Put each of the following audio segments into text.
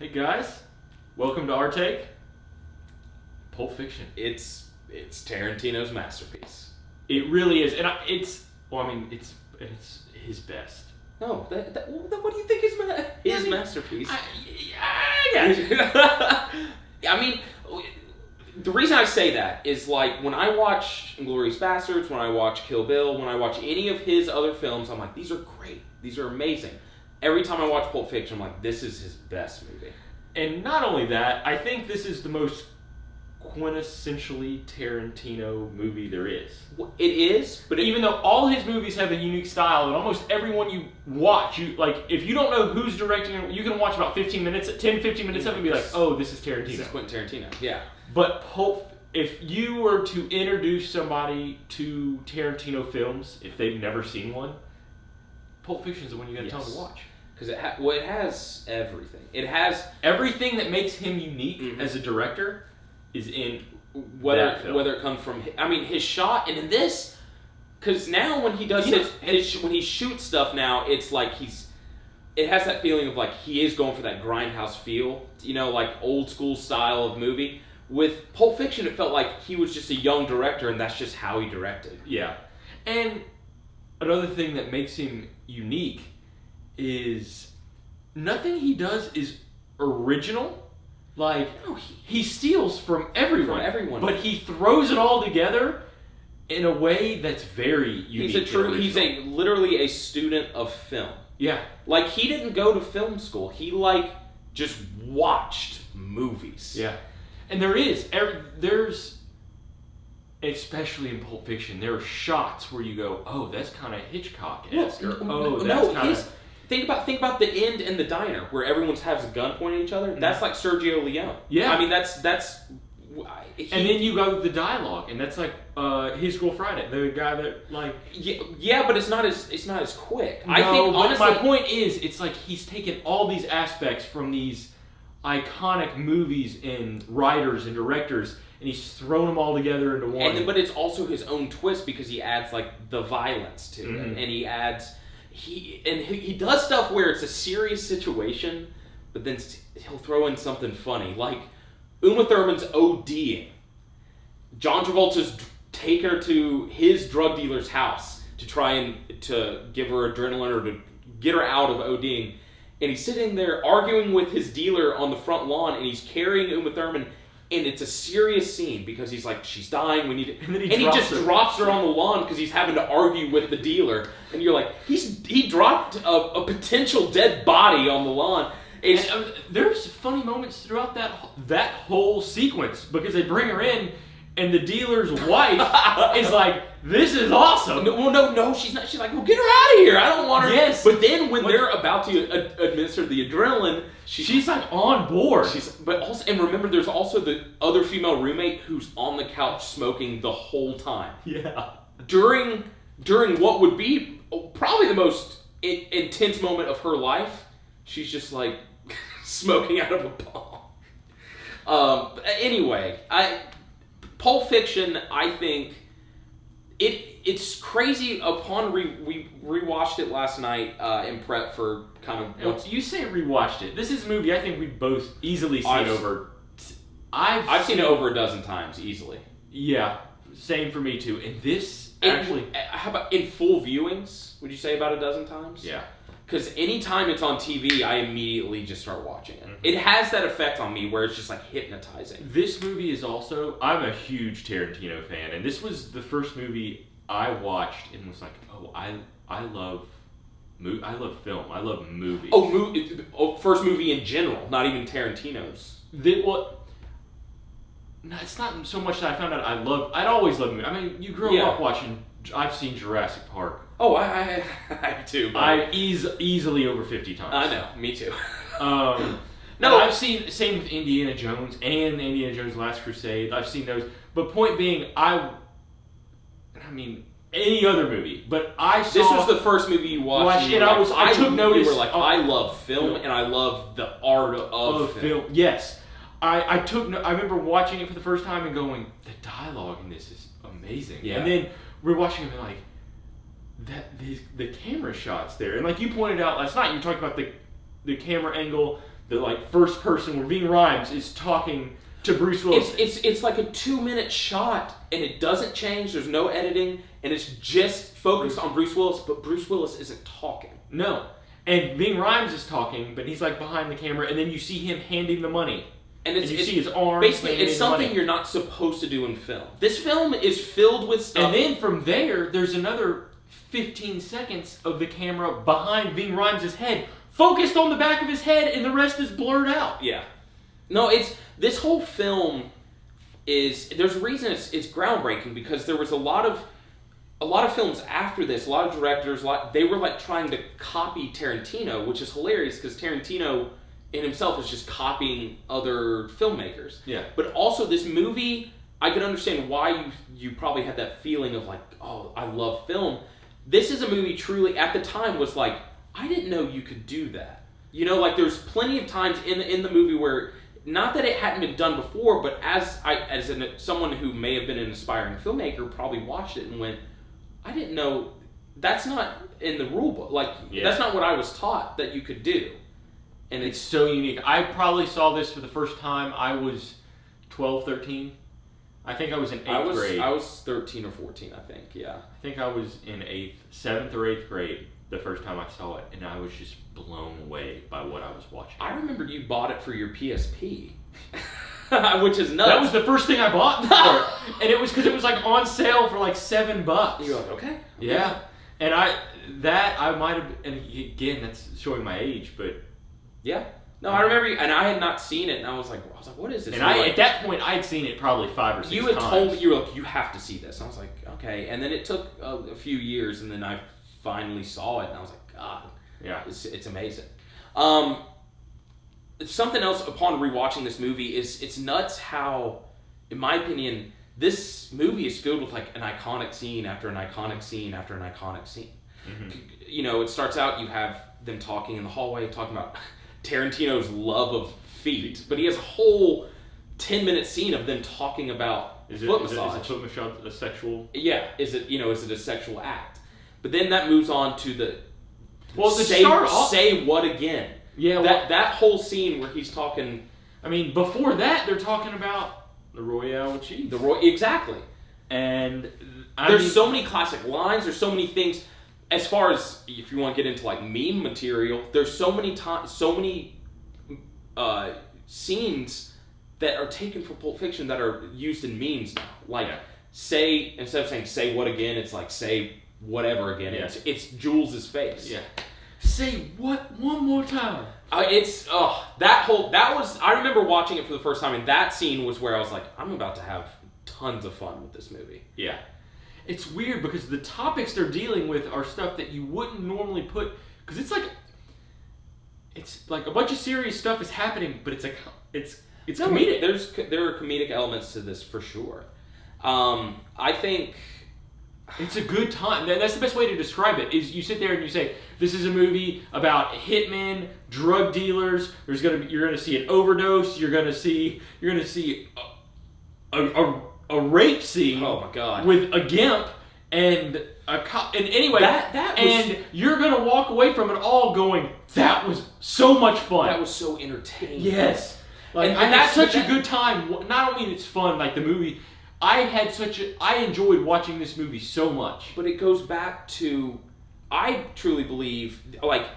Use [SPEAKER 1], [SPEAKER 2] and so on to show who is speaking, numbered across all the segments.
[SPEAKER 1] Hey guys, welcome to OurTake. Pulp Fiction.
[SPEAKER 2] It's Tarantino's masterpiece.
[SPEAKER 1] It really is, and it's his best.
[SPEAKER 2] No, what do you think is his masterpiece? I mean, the reason I say that is like when I watch Inglourious Basterds, when I watch Kill Bill, when I watch any of his other films, I'm like, these are great, these are amazing. Every time I watch Pulp Fiction, I'm like, this is his best movie.
[SPEAKER 1] And not only that, I think this is the most quintessentially Tarantino movie there is.
[SPEAKER 2] It is, but
[SPEAKER 1] even though all his movies have a unique style, and almost everyone you watch, if you don't know who's directing it, you can watch about 15 minutes of it and be like, oh, this is Tarantino.
[SPEAKER 2] This is Quentin Tarantino, yeah.
[SPEAKER 1] But if you were to introduce somebody to Tarantino films, if they've never seen one, Pulp Fiction is the one you got to tell them to watch.
[SPEAKER 2] Because it has everything. It has
[SPEAKER 1] everything that makes him unique as a director is in
[SPEAKER 2] whether it comes from his shot, and in this, because now when he does when he shoots stuff now, it's like it has that feeling of like he is going for that grindhouse feel, like old school style of movie. With Pulp Fiction, it felt like he was just a young director, and that's just how he directed.
[SPEAKER 1] Yeah, and another thing that makes him unique is nothing he does is original. Like, he steals from everyone. But he throws it all together in a way that's very unique.
[SPEAKER 2] He's literally a student of film.
[SPEAKER 1] Yeah.
[SPEAKER 2] Like, he didn't go to film school. He, just watched movies.
[SPEAKER 1] Yeah. And there's, especially in Pulp Fiction, there are shots where you go, oh, that's kind of Hitchcock-esque. Think
[SPEAKER 2] about the end in the diner where everyone has a gun pointing at each other. That's like Sergio Leone.
[SPEAKER 1] Yeah.
[SPEAKER 2] That's.
[SPEAKER 1] And then you go with the dialogue, and that's like His Girl Friday, the guy that like.
[SPEAKER 2] Yeah, but it's not as quick.
[SPEAKER 1] No, I think honestly, my point is, it's like he's taken all these aspects from these iconic movies and writers and directors, and he's thrown them all together into one.
[SPEAKER 2] But it's also his own twist because he adds like the violence to it, and he adds. He does stuff where it's a serious situation, but then he'll throw in something funny. Like, Uma Thurman's ODing. John Travolta's take her to his drug dealer's house to try and to give her adrenaline or to get her out of ODing. And he's sitting there arguing with his dealer on the front lawn, and he's carrying Uma Thurman. And it's a serious scene because he's like, she's dying, we need it. And he just drops her on the lawn because he's having to argue with the dealer. And you're like, he dropped a potential dead body on the lawn.
[SPEAKER 1] There's funny moments throughout that whole sequence because they bring her in and the dealer's wife is like, this is awesome.
[SPEAKER 2] No, she's not. She's like, well, get her out of here. I don't want her.
[SPEAKER 1] Yes.
[SPEAKER 2] But then when they're about to administer the adrenaline,
[SPEAKER 1] she's like on board.
[SPEAKER 2] And remember, there's also the other female roommate who's on the couch smoking the whole time.
[SPEAKER 1] Yeah.
[SPEAKER 2] During what would be probably the most intense moment of her life, she's just like smoking out of a bomb. Anyway, Pulp Fiction, I think it's crazy. Upon we rewatched it last night in prep for kind of.
[SPEAKER 1] You say rewatched it. This is a movie I think we've both easily seen over.
[SPEAKER 2] I've seen it over a dozen times easily.
[SPEAKER 1] Yeah, same for me too. And this actually,
[SPEAKER 2] how about in full viewings? Would you say about a dozen times?
[SPEAKER 1] Yeah.
[SPEAKER 2] Because anytime it's on TV, I immediately just start watching it. It has that effect on me where it's just like hypnotizing.
[SPEAKER 1] This movie is also, I'm a huge Tarantino fan, and this was the first movie I watched and was like, oh, I love film. I love movies.
[SPEAKER 2] First movie in general, not even Tarantino's.
[SPEAKER 1] It's not so much that I found out I'd always loved movies. I mean, you grew up watching, I've seen Jurassic Park.
[SPEAKER 2] Oh, I too.
[SPEAKER 1] Easily over 50 times.
[SPEAKER 2] I know, me too.
[SPEAKER 1] No, I've seen, same with Indiana Jones and Indiana Jones Last Crusade. I've seen those. But point being, any other movie. But I saw...
[SPEAKER 2] This was the first movie you watched.
[SPEAKER 1] And I took notice.
[SPEAKER 2] You were like, I love film and I love the art of film.
[SPEAKER 1] Yes. I remember watching it for the first time and going, the dialogue in this is amazing.
[SPEAKER 2] Yeah.
[SPEAKER 1] And then we're watching it and like, the camera shots there, and like you pointed out last night, you talked about the camera angle, the like first person where Ving Rhames is talking to Bruce Willis.
[SPEAKER 2] It's like a 2-minute shot, and it doesn't change. There's no editing, and it's just focused on Bruce Willis, but Bruce Willis isn't talking.
[SPEAKER 1] No. And Ving Rhames is talking, but he's like behind the camera, and then you see him handing the money.
[SPEAKER 2] And you
[SPEAKER 1] see his arm.
[SPEAKER 2] Basically, it's something you're not supposed to do in film. This film is filled with stuff.
[SPEAKER 1] And then from there's another 15 seconds of the camera behind Ving Rhames' head, focused on the back of his head, and the rest is blurred out.
[SPEAKER 2] Yeah. No, this whole film there's a reason it's groundbreaking, because there was a lot of films after this, a lot of directors, they were like trying to copy Tarantino, which is hilarious because Tarantino in himself is just copying other filmmakers.
[SPEAKER 1] Yeah.
[SPEAKER 2] But also this movie, I can understand why you probably had that feeling of like, oh, I love film. This is a movie truly, at the time, was like, I didn't know you could do that. You know, like there's plenty of times in the movie where, not that it hadn't been done before, but as someone who may have been an aspiring filmmaker probably watched it and went, I didn't know, that's not in the rule book. Like, that's not what I was taught that you could do. And
[SPEAKER 1] it's so unique. I probably saw this for the first time. I was 12, 13. I think I was in 8th grade.
[SPEAKER 2] I was 13 or 14, I think, yeah.
[SPEAKER 1] I think I was in 7th or 8th grade the first time I saw it, and I was just blown away by what I was watching.
[SPEAKER 2] I remember you bought it for your PSP. Which is nuts.
[SPEAKER 1] That was the first thing I bought for it. And it was because it was like on sale for like $7.
[SPEAKER 2] You're like, okay.
[SPEAKER 1] Yeah. And I might have, and again, that's showing my age, but.
[SPEAKER 2] Yeah. No, I remember, and I had not seen it, and I was like, what is this?
[SPEAKER 1] And at that point, I had seen it probably 5 or 6 times.
[SPEAKER 2] You had told me, you were like, you have to see this. And I was like, okay. And then it took a few years, and then I finally saw it, and I was like, God.
[SPEAKER 1] Yeah.
[SPEAKER 2] It's amazing. Something else upon rewatching this movie is it's nuts how, in my opinion, this movie is filled with like an iconic scene after an iconic scene after an iconic scene. Mm-hmm. You know, it starts out, you have them talking in the hallway, talking about Tarantino's love of feet, but he has a whole 10-minute scene of them talking about foot massage.
[SPEAKER 1] Is a foot massage a sexual?
[SPEAKER 2] Yeah. Is it a sexual act? But then that moves on to the say what again?
[SPEAKER 1] Yeah,
[SPEAKER 2] that whole scene where he's talking.
[SPEAKER 1] I mean, before that, they're talking about the Royale with cheese.
[SPEAKER 2] Exactly.
[SPEAKER 1] And
[SPEAKER 2] there's so many classic lines. There's so many things. As far as if you want to get into like meme material, there's so many scenes that are taken from Pulp Fiction that are used in memes now. Like instead of saying "say what again," it's like "say whatever again." Yeah. It's Jules's face.
[SPEAKER 1] Yeah. Say what one more time.
[SPEAKER 2] I remember watching it for the first time, and that scene was where I was like, I'm about to have tons of fun with this movie.
[SPEAKER 1] Yeah. It's weird because the topics they're dealing with are stuff that you wouldn't normally put, because it's like a bunch of serious stuff is happening, but it's comedic.
[SPEAKER 2] There are comedic elements to this for sure. I think
[SPEAKER 1] it's a good time. That's the best way to describe it. Is you sit there and you say, this is a movie about hitmen, drug dealers. You're gonna see an overdose. You're gonna see a rape scene.
[SPEAKER 2] Oh my God!
[SPEAKER 1] With a gimp and a cop. And anyway, and you're gonna walk away from it all going, that was so much fun.
[SPEAKER 2] That was so entertaining.
[SPEAKER 1] Yes. Like, I had such a good time. Not only it's fun, like the movie. I enjoyed watching this movie so much.
[SPEAKER 2] But it goes back to, I truly believe, like,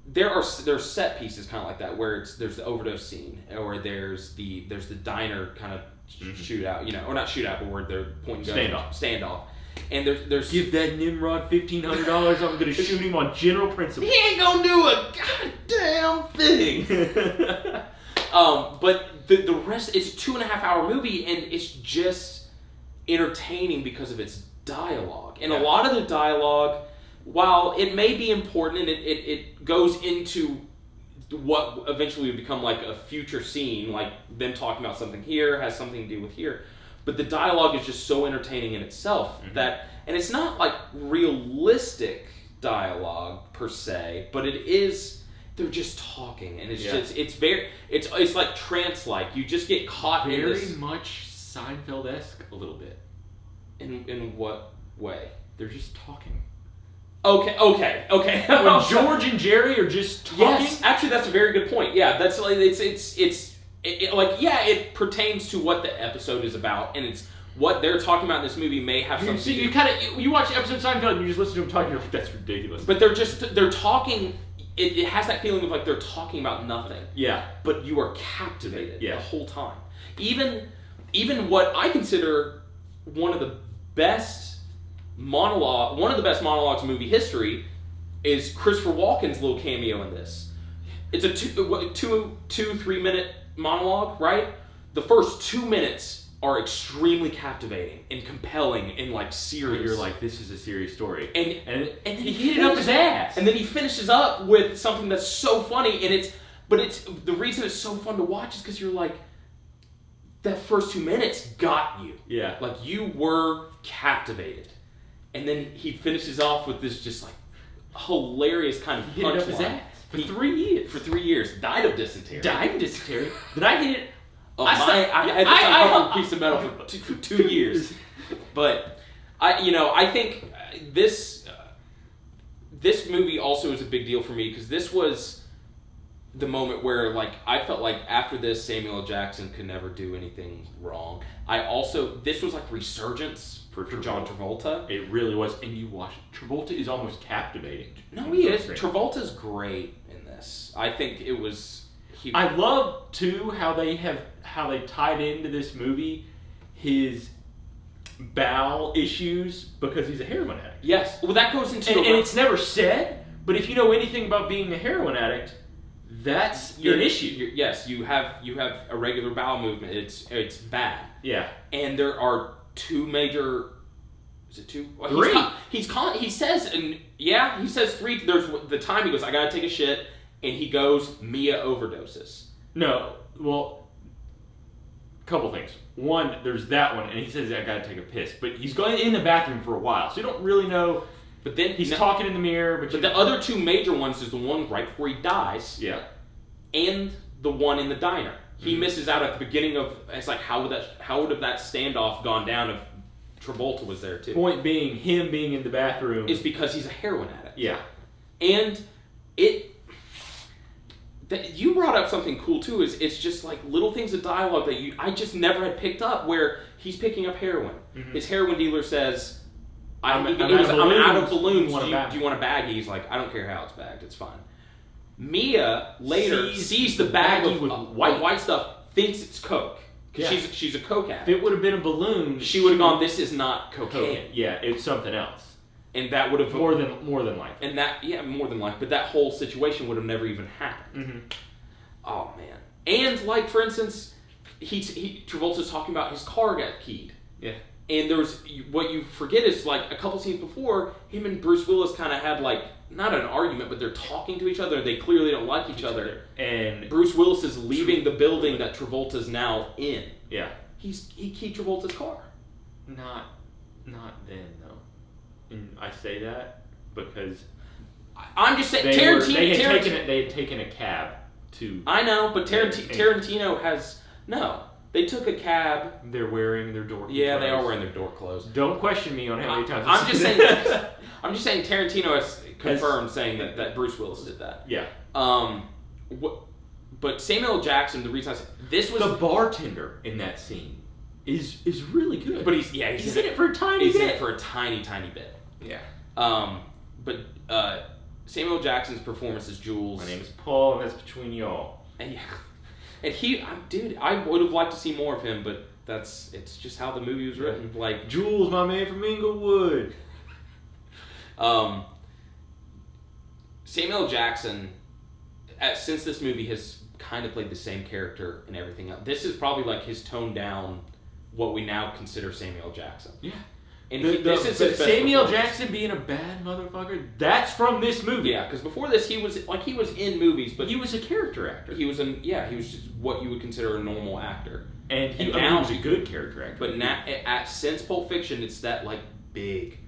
[SPEAKER 2] there's set pieces kind of like that where there's the overdose scene, or there's the diner kind of shootout, you know, or not shootout, but where they're pointing guns. Standoff. And there's
[SPEAKER 1] give that Nimrod $1,500. I'm gonna shoot him on general principle.
[SPEAKER 2] He ain't gonna do a goddamn thing. But the rest, it's a 2.5-hour movie, and it's just entertaining because of its dialogue. And a lot of the dialogue, while it may be important and it goes into what eventually would become like a future scene, like them talking about something here, has something to do with here, but the dialogue is just so entertaining in itself that, and it's not like realistic dialogue per se, but it is. They're just talking, and it's like trance-like. You just get caught in this.
[SPEAKER 1] Very much Seinfeld-esque a little bit.
[SPEAKER 2] In what way?
[SPEAKER 1] They're just talking.
[SPEAKER 2] Okay.
[SPEAKER 1] When George and Jerry are just talking.
[SPEAKER 2] Yes, actually, that's a very good point. Yeah, that's like it pertains to what the episode is about, and it's what they're talking about in this movie may have some.
[SPEAKER 1] So you watch episode of Seinfeld and you just listen to them talking. You're like, that's ridiculous.
[SPEAKER 2] But they're talking. It has that feeling of like they're talking about nothing.
[SPEAKER 1] Yeah.
[SPEAKER 2] But you are captivated the whole time. Even what I consider one of the best monologues in movie history is Christopher Walken's little cameo in this. It's a 3 minute monologue, right? The first 2 minutes are extremely captivating and compelling and like serious.
[SPEAKER 1] You're like, this is a serious story.
[SPEAKER 2] And
[SPEAKER 1] he hit it up his ass.
[SPEAKER 2] And then he finishes up with something that's so funny, and it's the reason it's so fun to watch is because you're like, that first 2 minutes got you.
[SPEAKER 1] Yeah.
[SPEAKER 2] Like you were captivated. And then he finishes off with this just like hilarious kind of
[SPEAKER 1] He hit it up his ass. For 3 years.
[SPEAKER 2] For 3 years. Died of dysentery.
[SPEAKER 1] Then I hit it.
[SPEAKER 2] I had this on a piece of metal for 2 years. But I think this movie also is a big deal for me because this was the moment where like I felt like after this Samuel L. Jackson could never do anything wrong. This was like resurgence for John Travolta.
[SPEAKER 1] It really was, and you watch Travolta is almost captivating.
[SPEAKER 2] No, he is. Travolta's great in this. I think it was.
[SPEAKER 1] I love too how they tied into this movie his bowel issues because he's a heroin addict.
[SPEAKER 2] Yes, well that goes into
[SPEAKER 1] and it's never said, but if you know anything about being a heroin addict, that's an issue.
[SPEAKER 2] Yes, you have a regular bowel movement. It's bad.
[SPEAKER 1] Yeah,
[SPEAKER 2] and there are two major. Is it two? Well,
[SPEAKER 1] three.
[SPEAKER 2] He says he says three. There's the time he goes, I gotta take a shit, and he goes, Mia overdoses.
[SPEAKER 1] No, well, couple things. One, there's that one, and he says I gotta take a piss, but he's going in the bathroom for a while, so you don't really know.
[SPEAKER 2] But then
[SPEAKER 1] he's talking in the mirror.
[SPEAKER 2] But the other two major ones is the one right before he dies.
[SPEAKER 1] Yeah.
[SPEAKER 2] And the one in the diner. He misses out at the beginning of. It's like how would have that standoff gone down if Travolta was there too?
[SPEAKER 1] Point being, him being in the bathroom
[SPEAKER 2] is because he's a heroin addict.
[SPEAKER 1] Yeah.
[SPEAKER 2] And you brought up something cool too. It's just like little things of dialogue that I just never had picked up. Where he's picking up heroin. Mm-hmm. His heroin dealer says. I'm out of balloons. Do you want a baggie? He's like, I don't care how it's bagged. It's fine. Mia later sees the bag of white stuff, thinks it's coke because she's a coke addict.
[SPEAKER 1] If it would have been a balloon,
[SPEAKER 2] she would have gone. This is not cocaine.
[SPEAKER 1] Yeah, it's something else.
[SPEAKER 2] And that would have
[SPEAKER 1] more than likely.
[SPEAKER 2] And that more than likely. But that whole situation would have never even happened.
[SPEAKER 1] Mm-hmm.
[SPEAKER 2] Oh man. And like for instance, Travolta's talking about his car got keyed.
[SPEAKER 1] Yeah.
[SPEAKER 2] And there's what you forget is like a couple scenes before, him and Bruce Willis kind of had like not an argument, but they're talking to each other. They clearly don't like each other. And Bruce Willis is leaving the building that Travolta's now in.
[SPEAKER 1] Yeah,
[SPEAKER 2] he keyed Travolta's car.
[SPEAKER 1] Not then though. And I say that because
[SPEAKER 2] I'm just saying
[SPEAKER 1] they had taken a cab to.
[SPEAKER 2] I know, but Tarantino has no. They took a cab.
[SPEAKER 1] They're wearing their door clothes.
[SPEAKER 2] Yeah, they are wearing their door clothes.
[SPEAKER 1] Don't question me on how many times
[SPEAKER 2] I'm just saying Tarantino has confirmed saying that Bruce Willis did that.
[SPEAKER 1] Yeah.
[SPEAKER 2] But Samuel L. Jackson, the reason I say this was
[SPEAKER 1] the bartender in that scene is really good.
[SPEAKER 2] But he's
[SPEAKER 1] in it for a tiny bit.
[SPEAKER 2] He's in it for a tiny bit.
[SPEAKER 1] Yeah.
[SPEAKER 2] But Samuel L. Jackson's performance as Jules.
[SPEAKER 1] My name is Paul, and that's between y'all.
[SPEAKER 2] And I would have liked to see more of him, but it's just how the movie was written. Like
[SPEAKER 1] Jules, my man from Inglewood.
[SPEAKER 2] Samuel L. Jackson, since this movie has kind of played the same character and everything else, this is probably like his toned down, what we now consider Samuel L. Jackson.
[SPEAKER 1] Yeah.
[SPEAKER 2] And this is his
[SPEAKER 1] Samuel Jackson being a bad motherfucker. That's from this movie.
[SPEAKER 2] Yeah, because before this he was in movies, but
[SPEAKER 1] he was a character actor.
[SPEAKER 2] He was just what you would consider a normal actor,
[SPEAKER 1] and he was a good character actor.
[SPEAKER 2] But now, since Pulp Fiction, it's that like big,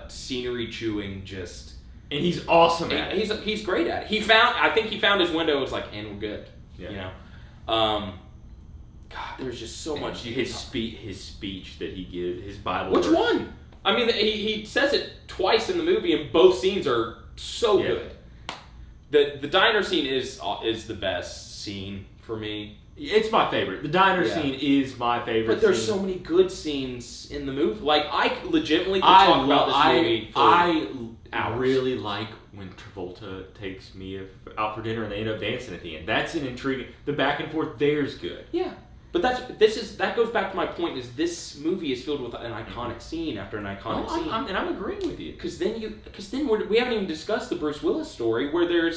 [SPEAKER 2] scenery chewing just.
[SPEAKER 1] And he's awesome at it.
[SPEAKER 2] He's great at it. I think he found his window. It's like, and we're good. Yeah. You know. God, there's just so much.
[SPEAKER 1] His speech that he gives, his Bible.
[SPEAKER 2] Which one? I mean, he says it twice in the movie, and both scenes are so good. The diner scene is the best scene for me.
[SPEAKER 1] It's my favorite. The diner scene is my favorite.
[SPEAKER 2] But there's so many good scenes in the movie. Like, I legitimately could talk about this movie for hours.
[SPEAKER 1] Really like when Travolta takes Mia out for dinner and they end up dancing at the end. That's an intriguing. The back and forth there's good.
[SPEAKER 2] Yeah. But that goes back to my point, is this movie is filled with an iconic scene after an iconic scene.
[SPEAKER 1] I'm agreeing with you.
[SPEAKER 2] Because then we haven't even discussed the Bruce Willis story, where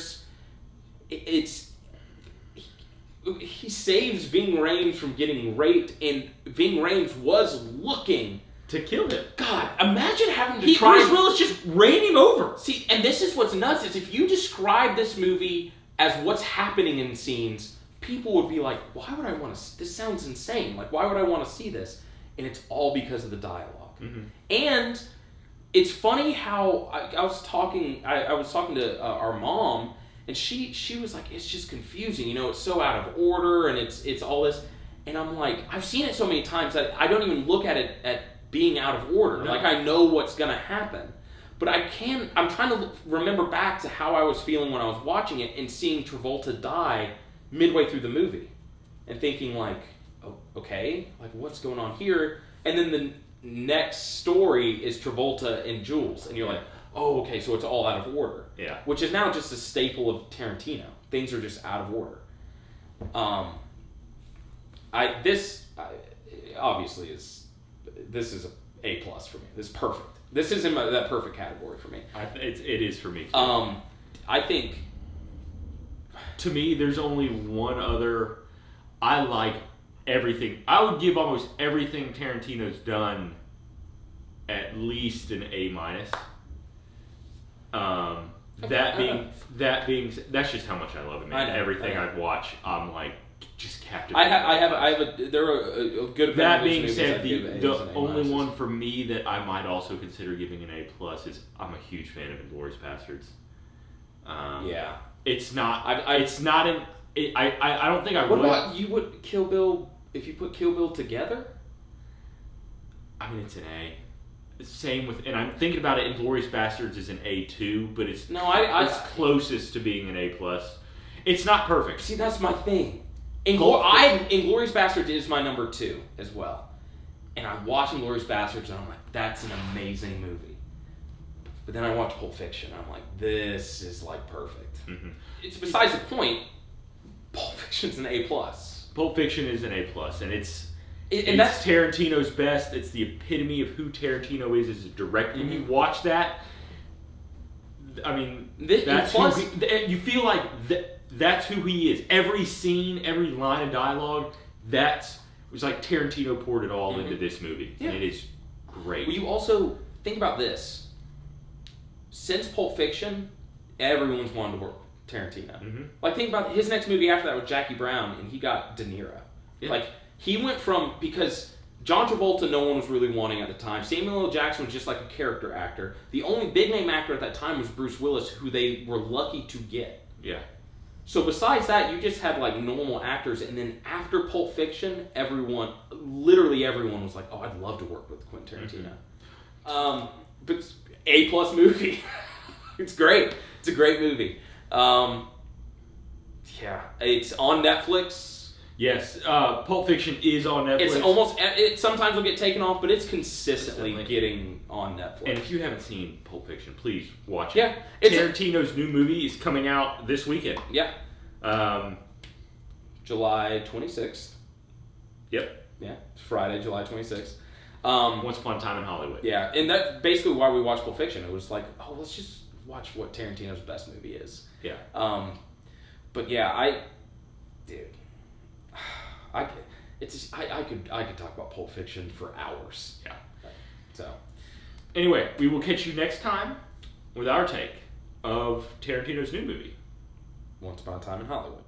[SPEAKER 2] he saves Ving Rhames from getting raped, and Ving Rhames was looking
[SPEAKER 1] to kill him.
[SPEAKER 2] God, imagine having to try.
[SPEAKER 1] Bruce Willis just ran him over.
[SPEAKER 2] See, and this is what's nuts, is if you describe this movie as what's happening in scenes, people would be like, why would I want to... This sounds insane. Like, why would I want to see this? And it's all because of the dialogue. Mm-hmm. And it's funny how I was talking to our mom, and she was like, it's just confusing. It's so out of order, and it's all this. And I'm like, I've seen it so many times that I don't even look at it at being out of order. No. Like, I know what's going to happen. But I'm trying to remember back to how I was feeling when I was watching it and seeing Travolta die midway through the movie and thinking like, oh, okay, like what's going on here? And then the next story is Travolta and Jules, and you're like, oh, okay, so it's all out of order.
[SPEAKER 1] Yeah.
[SPEAKER 2] Which is now just a staple of Tarantino. Things are just out of order. This is a A+ for me. This is perfect. This is in that perfect category for me.
[SPEAKER 1] It is for me too.
[SPEAKER 2] I think,
[SPEAKER 1] to me, there's only one other. I like everything. I would give almost everything Tarantino's done at least an A-. That being, that's just how much I love it, man. Everything I've watched, I'm like just captivated.
[SPEAKER 2] There are a good.
[SPEAKER 1] That being said, the only one for me that I might also consider giving an A+ is I'm a huge fan of Inglourious Basterds.
[SPEAKER 2] Yeah.
[SPEAKER 1] It's not. It's not an. I don't think I would.
[SPEAKER 2] What about you? Would Kill Bill, if you put Kill Bill together?
[SPEAKER 1] I mean, it's an A. Same with, and I'm thinking about it. Inglourious Basterds is an A2, but it's it's closest to being an A+. It's not perfect.
[SPEAKER 2] See, that's my thing. Inglourious Basterds is my number 2 as well, and I watch Inglourious Basterds and I'm like, that's an amazing movie. But then I watch Pulp Fiction and I'm like, this is like perfect. Mm-hmm. It's besides the point. Pulp Fiction's an A+.
[SPEAKER 1] Pulp Fiction is an A+, and it's that's Tarantino's best. It's the epitome of who Tarantino is as a director. When you watch that, I mean, you feel like that's who he is. Every scene, every line of dialogue, it was like Tarantino poured it all into this movie, and it is great.
[SPEAKER 2] Well, you also think about this. Since Pulp Fiction, everyone's wanted to work with Tarantino. Mm-hmm. Like, think about his next movie after that with Jackie Brown, and he got De Niro. Yeah. Like, he went from, because John Travolta no one was really wanting at the time. Samuel L. Jackson was just like a character actor. The only big name actor at that time was Bruce Willis, who they were lucky to get.
[SPEAKER 1] Yeah.
[SPEAKER 2] So besides that, you just had like normal actors, and then after Pulp Fiction, literally everyone was like, oh, I'd love to work with Quentin Tarantino. Mm-hmm. But A+ movie. It's great. It's a great movie. Yeah, it's on Netflix.
[SPEAKER 1] Yes, Pulp Fiction is on Netflix.
[SPEAKER 2] It sometimes will get taken off, but it's consistently getting on Netflix.
[SPEAKER 1] And if you haven't seen Pulp Fiction, please watch
[SPEAKER 2] it.
[SPEAKER 1] Yeah, Tarantino's new movie is coming out this weekend.
[SPEAKER 2] Yeah. July 26th.
[SPEAKER 1] Yep.
[SPEAKER 2] Yeah, it's Friday, July 26th.
[SPEAKER 1] Once Upon a Time in Hollywood.
[SPEAKER 2] Yeah, and that's basically why we watched Pulp Fiction. It was like, oh, let's just watch what Tarantino's best movie is.
[SPEAKER 1] Yeah.
[SPEAKER 2] But yeah, I could talk about Pulp Fiction for hours.
[SPEAKER 1] Yeah.
[SPEAKER 2] So,
[SPEAKER 1] anyway, we will catch you next time with our take of Tarantino's new movie,
[SPEAKER 2] Once Upon a Time in Hollywood.